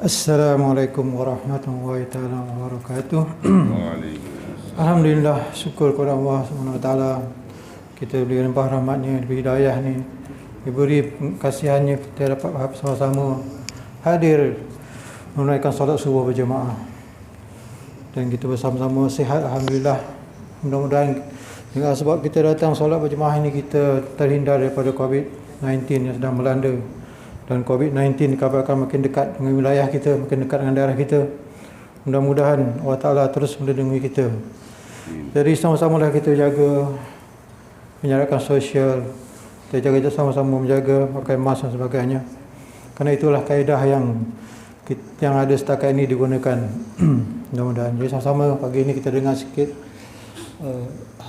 Assalamualaikum warahmatullahi taala wabarakatuh. Waalaikumsalam. Alhamdulillah, syukur kepada Allah SWT. Kita diberi limpah rahmatnya, diberi hidayah ni, diberi kasihannya, kita dapat sama-sama hadir menunaikan solat subuh berjemaah. Dan kita bersama-sama sihat, Alhamdulillah. Mudah-mudahan dengan sebab kita datang solat berjemaah ini, kita terhindar daripada COVID-19 yang sedang melanda. Dan COVID-19 dikabarkan makin dekat dengan wilayah kita, makin dekat dengan daerah kita. Mudah-mudahan Allah Ta'ala terus melindungi kita. Jadi sama-samalah kita jaga penjarakan sosial, kita jaga sama-sama menjaga pakai mask dan sebagainya. Kerana itulah kaedah yang ada setakat ini digunakan. Mudah-mudahan. Jadi sama-sama pagi ini kita dengar sikit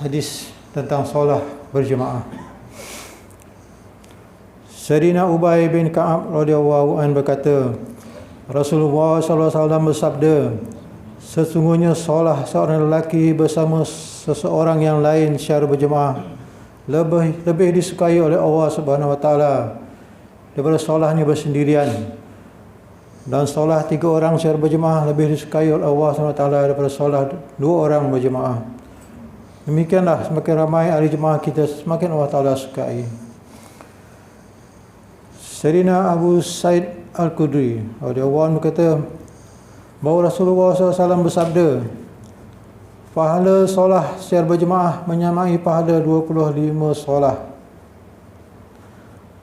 hadis tentang solat berjemaah. Sayyidina Ubay bin Ka'ab radhiyallahu anhu berkata, Rasulullah SAW bersabda, sesungguhnya solat seorang lelaki bersama seseorang yang lain secara berjemaah lebih disukai oleh Allah Subhanahu Wa Taala daripada solatnya bersendirian. Dan solat 3 orang secara berjemaah lebih disukai oleh Allah Subhanahu Wa Taala daripada solat 2 orang berjemaah. Demikianlah, semakin ramai ahli jemaah kita, semakin Allah Taala sukai. Sayyidina Abu Sa'id Al-Khudri radhiyallahu anhu berkata bahawa Rasulullah SAW bersabda, pahala solat secara berjemaah menyamai pahala 25 solat.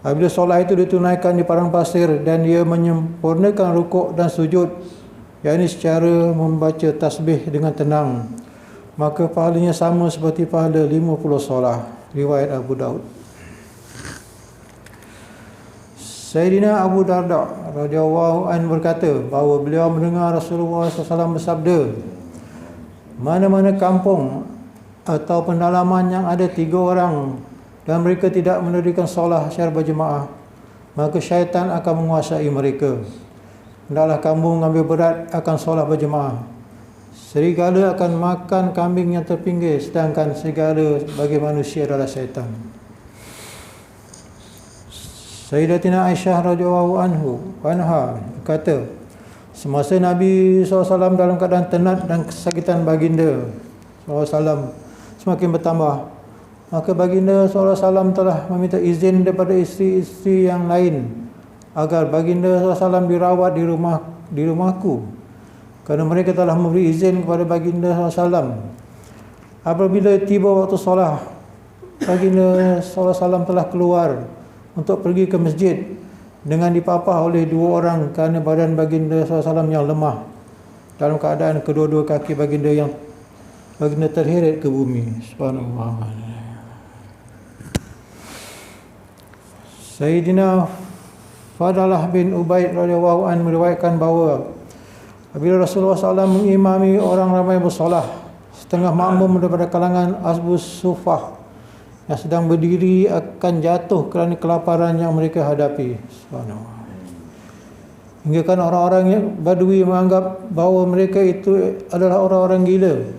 Apabila solat itu ditunaikan di padang pasir dan dia menyempurnakan rukuk dan sujud, yakni secara membaca tasbih dengan tenang, maka pahalanya sama seperti pahala 50 solat. Riwayat Abu Daud. Sayyidina Abu Darda radhiyallahu anhu berkata bahawa beliau mendengar Rasulullah SAW bersabda, mana-mana kampung atau pendalaman yang ada 3 orang dan mereka tidak mendirikan solat secara berjemaah, maka syaitan akan menguasai mereka. Hendaklah kamu mengambil berat akan solat berjemaah. Serigala akan makan kambing yang terpinggir, sedangkan serigala bagi manusia adalah syaitan. Sayyidatina Aisyah radhiyallahu anha berkata, semasa Nabi SAW dalam keadaan tenat dan kesakitan baginda SAW semakin bertambah, maka baginda SAW telah meminta izin daripada isteri-isteri yang lain agar baginda SAW dirawat di rumahku, kerana mereka telah memberi izin kepada baginda SAW. Apabila tiba waktu solat, baginda SAW telah keluar untuk pergi ke masjid dengan dipapah oleh 2 orang kerana badan baginda SAW yang lemah, dalam keadaan kedua-dua kaki baginda terheret ke bumi. Subhanallah. Sayyidina Fadalah bin Ubaid radhiyallahu anhu meriwayatkan bahawa apabila Rasulullah SAW mengimami orang ramai bersolat, setengah makmum daripada kalangan Asbus Sufah yang sedang berdiri akan jatuh kerana kelaparan yang mereka hadapi. Subhanallah. Hingga kan orang-orang yang Badui menganggap bahawa mereka itu adalah orang-orang gila.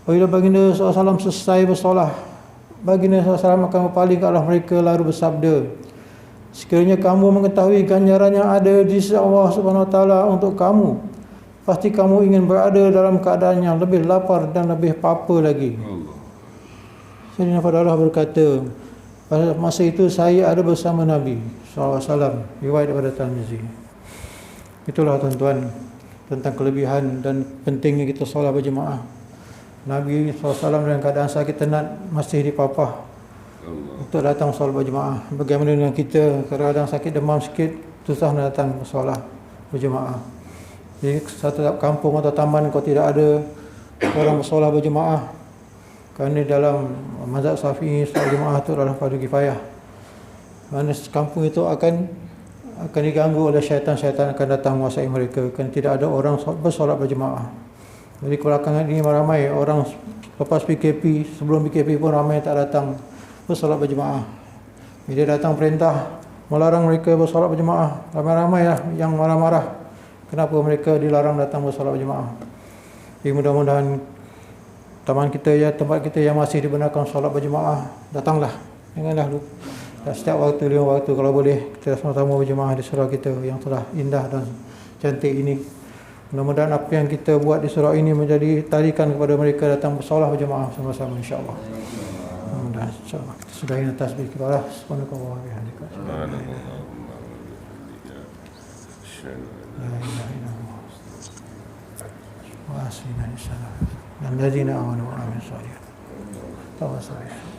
Apabila baginda SAW selesai bersolat, baginda SAW akan berpaling ke arah mereka lalu bersabda, sekiranya kamu mengetahui ganjaran yang ada di sisi Allah Subhanahu Wa Taala untuk kamu, pasti kamu ingin berada dalam keadaan yang lebih lapar dan lebih papa lagi. Sayyidina Fadalah berkata, pada masa itu saya ada bersama Nabi SAW. Riwayat daripada Tirmizi. Itulah tuan-tuan tentang kelebihan dan pentingnya kita solat berjemaah. Nabi SAW dalam keadaan sakit tenat masih dipapah untuk datang solat berjemaah. Bagaimana dengan kita, kadang-kadang sakit demam sikit, susah nak datang solat berjemaah. Jadi satu kampung atau taman kau tidak ada orang bersolat berjemaah, kerana dalam mazhab Syafi'i solat jemaah itu adalah fardu kifayah. Mana kampung itu akan diganggu oleh syaitan-syaitan akan datang menguasai mereka, kerana tidak ada orang bersolat berjemaah. Jadi belakangan ini ramai orang lepas PKP, sebelum PKP pun ramai tak datang bersolat berjemaah. Bila datang perintah melarang mereka bersolat berjemaah, ramai-ramai lah yang marah-marah kenapa mereka dilarang datang bersolat berjemaah. Jadi mudah-mudahan taman kita ya, tempat kita yang masih dibenarkan solat berjemaah, datanglah. Janganlah setiap waktu 5 waktu kalau boleh kita sama-sama berjemaah di surau kita yang telah indah dan cantik ini. Mudah-mudahan apa yang kita buat di surau ini menjadi tarikan kepada mereka datang bersolah berjemaah sama-sama insya-Allah. Mudah-mudahan insya-Allah. Sudahi tasbih kibarah subhanallahi wa bihamdihi. La ilaha illallah. Wa asrina insya-Allah. Dan ladzina amanu wa amilus solihat. Tawassul.